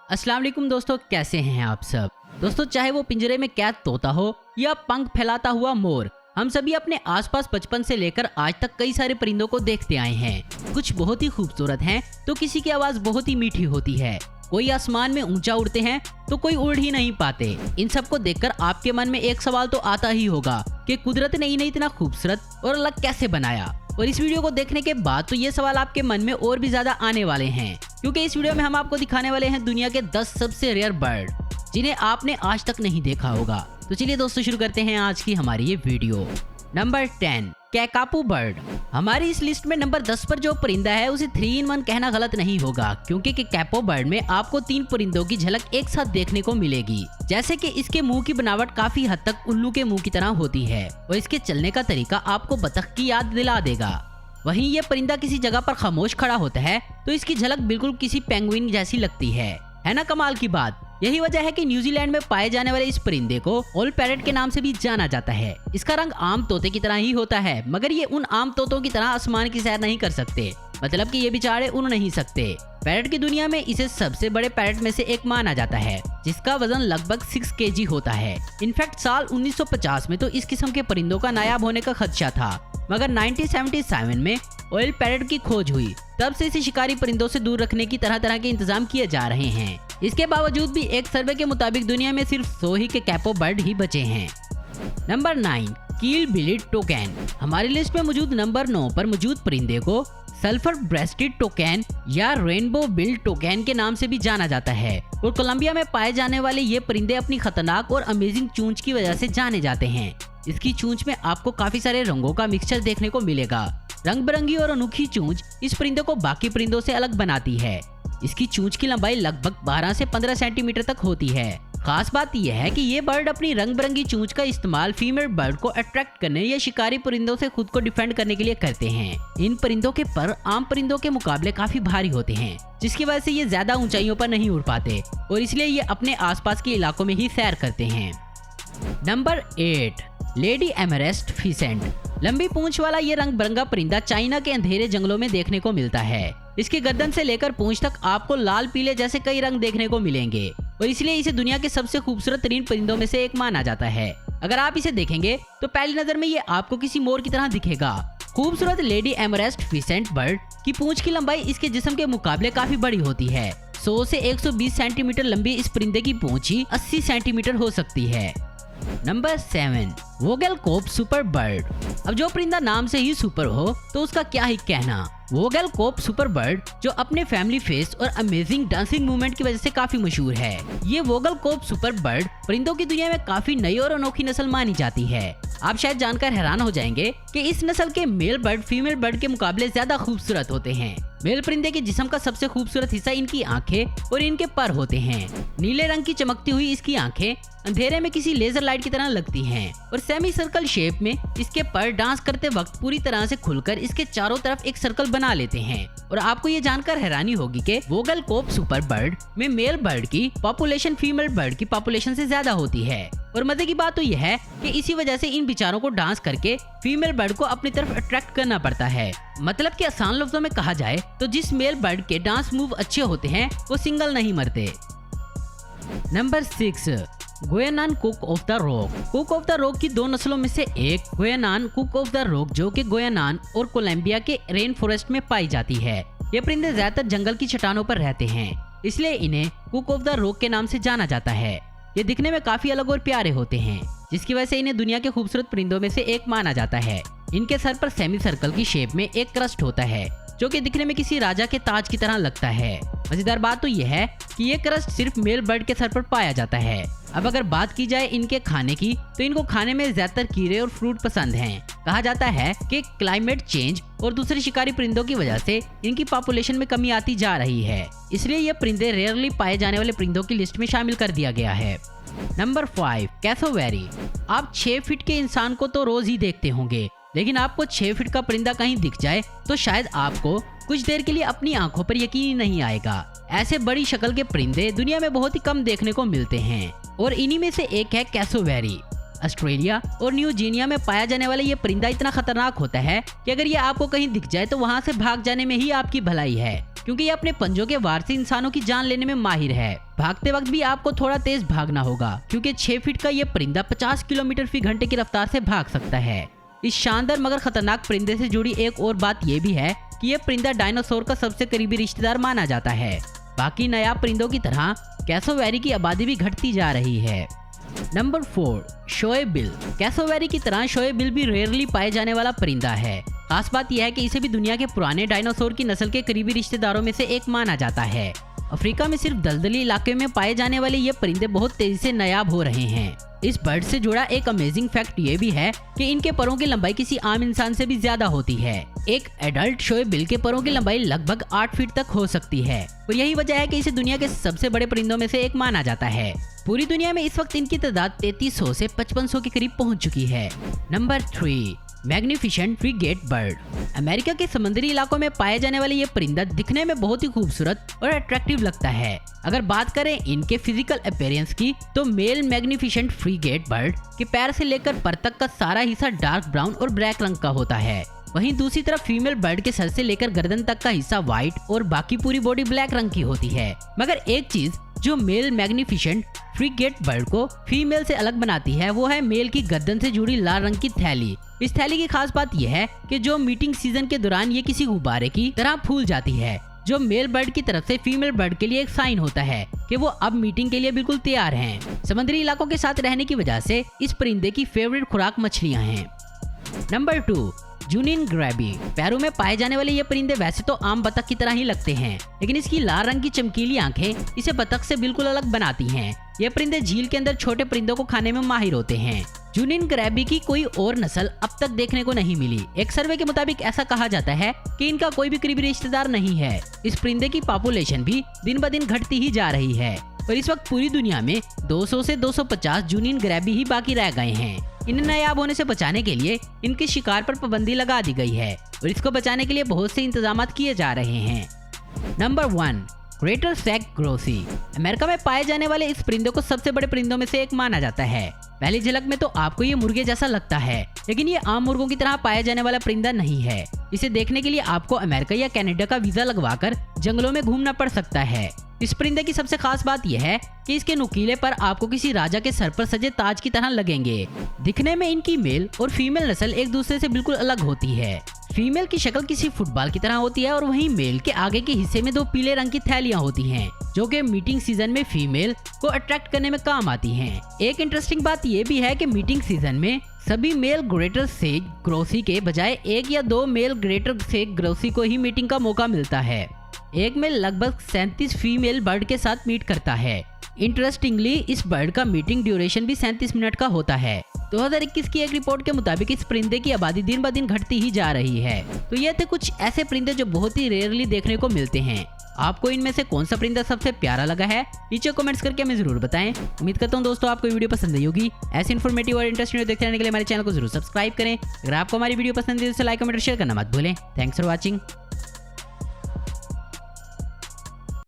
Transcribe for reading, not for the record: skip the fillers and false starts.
अस्सलाम वालेकुम दोस्तों, कैसे हैं आप सब। दोस्तों, चाहे वो पिंजरे में कैद तोता हो या पंख फैलाता हुआ मोर, हम सभी अपने आसपास बचपन से लेकर आज तक कई सारे परिंदों को देखते आए हैं। कुछ बहुत ही खूबसूरत हैं तो किसी की आवाज बहुत ही मीठी होती है। कोई आसमान में ऊंचा उड़ते हैं तो कोई उड़ ही नहीं पाते। इन सब को देखकर आपके मन में एक सवाल तो आता ही होगा कि कुदरत ने इन्हें इतना खूबसूरत और अलग कैसे बनाया। और इस वीडियो को देखने के बाद तो ये सवाल आपके मन में और भी ज्यादा आने वाले हैं, क्योंकि इस वीडियो में हम आपको दिखाने वाले हैं दुनिया के 10 सबसे रेयर बर्ड जिन्हें आपने आज तक नहीं देखा होगा। तो चलिए दोस्तों, शुरू करते हैं आज की हमारी ये वीडियो। Number 10, कैकापू bird. हमारी इस लिस्ट में नंबर 10 पर जो परिंदा है उसे 3 in 1 कहना गलत नहीं होगा, क्योंकि कैकापू बर्ड में आपको 3 परिंदों की झलक एक साथ देखने को मिलेगी। जैसे कि इसके मुंह की बनावट काफी हद तक उल्लू के मुंह की तरह होती है और इसके चलने का तरीका आपको बतख की याद दिला देगा। वहीं ये परिंदा किसी जगह पर खामोश खड़ा होता है तो इसकी झलक बिल्कुल किसी पेंगुइन जैसी लगती है ना कमाल की बात। यही वजह है कि न्यूजीलैंड में पाए जाने वाले इस परिंदे को ओल पैरेट के नाम से भी जाना जाता है। इसका रंग आम तोते की तरह ही होता है, मगर ये उन आम तोतों की तरह आसमान की सैर नहीं कर सकते, मतलब कि ये बेचारे उड़ नहीं सकते। पैरेट की दुनिया में इसे सबसे बड़े पैरेट में से एक माना जाता है, जिसका वजन लगभग 6 kg होता है। इनफैक्ट साल 1950 में तो इस किस्म के परिंदों का नायाब होने का खदशा था, मगर 1977 में ऑयल पैरेट की खोज हुई। तब से इसे शिकारी परिंदों से दूर रखने की तरह तरह के इंतजाम किए जा रहे हैं। इसके बावजूद भी एक सर्वे के मुताबिक दुनिया में सिर्फ 100 ही कैकापू बर्ड ही बचे हैं। नंबर 9, कील बिलीड टोकैन। हमारी लिस्ट में मौजूद नंबर 9 पर मौजूद परिंदे को सल्फर ब्रेस्टेड टोकैन या रेनबो बिल्ड टोकैन के नाम से भी जाना जाता है और कोलंबिया में पाए जाने वाले ये परिंदे अपनी खतरनाक और अमेजिंग चोंच की वजह से जाने जाते हैं। इसकी चोंच में आपको काफी सारे रंगों का मिक्सचर देखने को मिलेगा। रंग बिरंगी और अनोखी चोंच इस परिंदे को बाकी परिंदों से अलग बनाती है। इसकी चोंच की लंबाई लगभग 12 से 15 सेंटीमीटर तक होती है। खास बात यह है कि ये बर्ड अपनी रंग बिरंगी चोंच का इस्तेमाल फीमेल बर्ड को अट्रैक्ट करने या शिकारी परिंदों से खुद को डिफेंड करने के लिए करते हैं। इन परिंदों के पर आम परिंदों के मुकाबले काफी भारी होते हैं, जिसकी वजह से ये ज्यादा ऊंचाइयों पर नहीं उड़ पाते और इसलिए ये अपने आसपास के इलाकों में ही सैर करते हैं। Number 8, lady Amherst pheasant. लंबी पूंछ वाला ये रंग बिरंगा परिंदा चाइना के अंधेरे जंगलों में देखने को मिलता है। इसके गर्दन से लेकर पूंछ तक आपको लाल पीले जैसे कई रंग देखने को मिलेंगे और इसलिए इसे दुनिया के सबसे खूबसूरत तरीन परिंदों में से एक माना जाता है। अगर आप इसे देखेंगे तो पहली नजर में ये आपको किसी मोर की तरह दिखेगा। खूबसूरत लेडी एमरेस्ट फिसेंट बर्ड की पूंछ की लंबाई इसके जिस्म के मुकाबले काफी बड़ी होती है। 100 से 120 सेंटीमीटर लंबी इस परिंदे की पूंछ ही 80 सेंटीमीटर हो सकती है। Number 7, Vogelkop super bird. अब जो परिंदा नाम से ही सुपर हो तो उसका क्या ही कहना। वोगेलकॉप सुपर बर्ड जो अपने फैमिली फेस और अमेजिंग डांसिंग मूवमेंट की वजह से काफी मशहूर है। ये वोगेलकॉप सुपर बर्ड परिंदों की दुनिया में काफी नई और अनोखी नस्ल मानी जाती है। आप शायद जानकर हैरान हो जाएंगे कि इस नस्ल के मेल बर्ड फीमेल बर्ड के मुकाबले ज्यादा खूबसूरत होते हैं। मेल परिंदे के जिस्म का सबसे खूबसूरत हिस्सा इनकी आंखें और इनके पर होते हैं। नीले रंग की चमकती हुई इसकी आंखें अंधेरे में किसी लेजर लाइट की तरह लगती हैं और सेमी सर्कल शेप में इसके पर डांस करते वक्त पूरी तरह से खुलकर इसके चारों तरफ एक सर्कल बना लेते हैं। और आपको ये जानकर हैरानी होगी कि वोगेलकॉप सुपर बर्ड में मेल बर्ड की पॉपुलेशन फीमेल बर्ड की पॉपुलेशन से ज्यादा होती है। और मजे की बात तो यह है कि इसी वजह से इन बेचारों को डांस करके फीमेल बर्ड को अपनी तरफ अट्रैक्ट करना पड़ता है। मतलब कि आसान लफ्जों में कहा जाए तो जिस मेल बर्ड के डांस मूव अच्छे होते हैं वो सिंगल नहीं मरते। Number 6, Guianan cock of the rock. Cock of the rock की 2 नस्लों में से एक Guianan cock of the rock जो कि गुयानान और कोलंबिया के रेन फॉरेस्ट में पाई जाती है। ये परिंदे ज्यादातर जंगल की चट्टानों पर रहते हैं, इसलिए इन्हें कुक ऑफ द रॉक के नाम से जाना जाता है। ये दिखने में काफी अलग और प्यारे होते हैं, जिसकी वजह से इन्हें दुनिया के खूबसूरत परिंदों में से एक माना जाता है। इनके सर पर सेमी सर्कल की शेप में एक क्रस्ट होता है जो कि दिखने में किसी राजा के ताज की तरह लगता है। मजेदार बात तो यह है कि ये क्रस्ट सिर्फ मेल बर्ड के सर पर पाया जाता है। अब अगर बात की जाए इनके खाने की तो इनको खाने में ज्यादातर कीड़े और फ्रूट पसंद हैं। कहा जाता है कि क्लाइमेट चेंज और दूसरे शिकारी परिंदों की वजह से इनकी पॉपुलेशन में कमी आती जा रही है, इसलिए ये परिंदे रेयरली पाए जाने वाले परिंदों की लिस्ट में शामिल कर दिया गया है। Number 5, cassowary. आप 6 फीट के इंसान को तो रोज ही देखते होंगे, लेकिन आपको 6 फीट का परिंदा कहीं दिख जाए तो शायद आपको कुछ देर के लिए अपनी आंखों पर यकीन नहीं आएगा। ऐसे बड़ी शक्ल के परिंदे दुनिया में बहुत ही कम देखने को मिलते हैं और इन्हीं में से एक है कैसोवेरी। ऑस्ट्रेलिया और न्यू गिनिया में पाया जाने वाला ये परिंदा इतना खतरनाक होता है कि अगर ये आपको कहीं दिख जाए तो वहाँ से भाग जाने में ही आपकी भलाई है। क्योंकि ये अपने पंजों के वार से इंसानों की जान लेने में माहिर है। भागते वक्त भी आपको थोड़ा तेज भागना होगा क्योंकि 6 फीट का ये परिंदा 50 किलोमीटर फी घंटे की रफ्तार से भाग सकता है। इस शानदार मगर खतरनाक परिंदे से जुड़ी एक और बात ये भी है कि ये परिंदा डायनासोर का सबसे करीबी रिश्तेदार माना जाता है। बाकी नायाब परिंदों की तरह कैसोवेरी की आबादी भी घटती जा रही है। नंबर 4, शोएबिल। कैसोवेरी की तरह शोएबिल भी रेयरली पाए जाने वाला परिंदा है। खास बात यह है कि इसे भी दुनिया के पुराने डायनासोर की नस्ल के करीबी रिश्तेदारों में से एक माना जाता है। अफ्रीका में सिर्फ दलदली इलाके में पाए जाने वाले ये परिंदे बहुत तेजी से नायाब हो रहे हैं। इस बर्ड से जुड़ा एक अमेजिंग फैक्ट ये भी है कि इनके परों की लंबाई किसी आम इंसान से भी ज्यादा होती है। एक एडल्ट शोएबिल के परों की लंबाई लगभग 8 फीट तक हो सकती है और यही वजह है कि इसे दुनिया के सबसे बड़े परिंदों में से एक माना जाता है। पूरी दुनिया में इस वक्त इनकी तादाद 3300 से 5500 के करीब पहुंच चुकी है। Number 3, magnificent frigate bird. America के समुद्री इलाकों में पाए जाने वाले ये परिंदा दिखने में बहुत ही खूबसूरत और अट्रैक्टिव लगता है। अगर बात करें इनके फिजिकल अपीयरेंस की तो मेल मैग्निफिसेंट फ्रिगेट बर्ड के पैर से लेकर पर तक का सारा हिस्सा डार्क ब्राउन और ब्लैक रंग का होता है। वहीं दूसरी तरफ फीमेल बर्ड के सर से लेकर गर्दन तक का हिस्सा व्हाइट और बाकी पूरी बॉडी ब्लैक रंग की होती है। मगर एक चीज जो मेल मैग्निफिसेंट फ्रिगेट बर्ड को फीमेल से अलग बनाती है वो है मेल की गर्दन से जुड़ी लाल रंग की थैली। इस थैली की खास बात यह है कि जो मीटिंग सीजन के दौरान ये किसी गुब्बारे की तरह फूल जाती है, जो मेल बर्ड की तरफ से फीमेल बर्ड के लिए एक साइन होता है कि वो अब मीटिंग के लिए बिल्कुल तैयार हैं। समुद्री इलाकों के साथ रहने की वजह से इस परिंदे की फेवरेट खुराक मछलियां हैं। Number 2, Junin ग्रैबी। पेरू में पाए जाने वाले ये परिंदे वैसे तो आम बतख की तरह ही लगते हैं, लेकिन इसकी लाल रंग की चमकीली आंखें इसे बतख से बिल्कुल अलग बनाती हैं। ये परिंदे झील के अंदर छोटे परिंदों को खाने में माहिर होते हैं। जूनिन ग्रैबी की कोई और नस्ल अब तक देखने को नहीं मिली। एक सर्वे के मुताबिक ऐसा कहा जाता है कि इनका कोई भी करीबी रिश्तेदार नहीं है। इस परिंदे की पॉपुलेशन भी दिन ब दिन घटती ही जा रही है और इस वक्त पूरी दुनिया में 200 से 250 जूनिन ग्रैबी ही बाकी रह गए हैं। इन्हें नायाब होने से बचाने के लिए इनके शिकार पर पाबंदी लगा दी गई है और इसको बचाने के लिए बहुत से इंतजाम किए जा रहे हैं। Number 1, greater sage grouse. America में पाए जाने वाले इस परिंदे को सबसे बड़े परिंदों में से एक माना जाता है। पहली झलक में तो आपको ये मुर्गे जैसा लगता है, लेकिन ये आम मुर्गों की तरह पाया जाने वाला परिंदा नहीं है। इसे देखने के लिए आपको अमेरिका या कनाडा का वीजा लगवाकर जंगलों में घूमना पड़ सकता है। इस परिंदे की सबसे खास बात यह है कि इसके नुकीले पर आपको किसी राजा के सर पर सजे ताज की तरह लगेंगे। दिखने में इनकी मेल और फीमेल नस्ल एक दूसरे से बिल्कुल अलग होती है। फीमेल की शक्ल किसी फुटबॉल की तरह होती है और वहीं मेल के आगे के हिस्से में 2 पीले रंग की थैलियां होती हैं, जो कि मीटिंग सीजन में फीमेल को अट्रैक्ट करने में काम आती हैं। एक इंटरेस्टिंग बात यह भी है कि मीटिंग सीजन में सभी मेल ग्रेटर सेज ग्रोसी के बजाय 1 या 2 मेल ग्रेटर सेज ग्रोसी को ही मीटिंग का मौका मिलता है। एक मेल लगभग 37 फीमेल बर्ड के साथ मीट करता है। इंटरेस्टिंगली इस बर्ड का मीटिंग ड्यूरेशन भी 37 मिनट का होता है। 2021 की एक रिपोर्ट के मुताबिक इस परिंदे की आबादी दिन ब दिन घटती ही जा रही है। तो ये थे कुछ ऐसे परिंदे जो बहुत ही रेयरली देखने को मिलते हैं। आपको इनमें से कौन सा परिंदा सबसे प्यारा लगा है नीचे कमेंट्स करके हमें जरूर बताएं। उम्मीद करता हूं दोस्तों आपको वीडियो पसंद आई होगी। ऐसे इन्फॉर्मेटिव और इंटरेस्टिंग वीडियो देखते रहने के लिए हमारे चैनल को जरूर सब्सक्राइब करें। अगर आपको हमारी वीडियो पसंद है तो लाइक कमेंट और शेयर करना मत भूलें। Thanks for watching.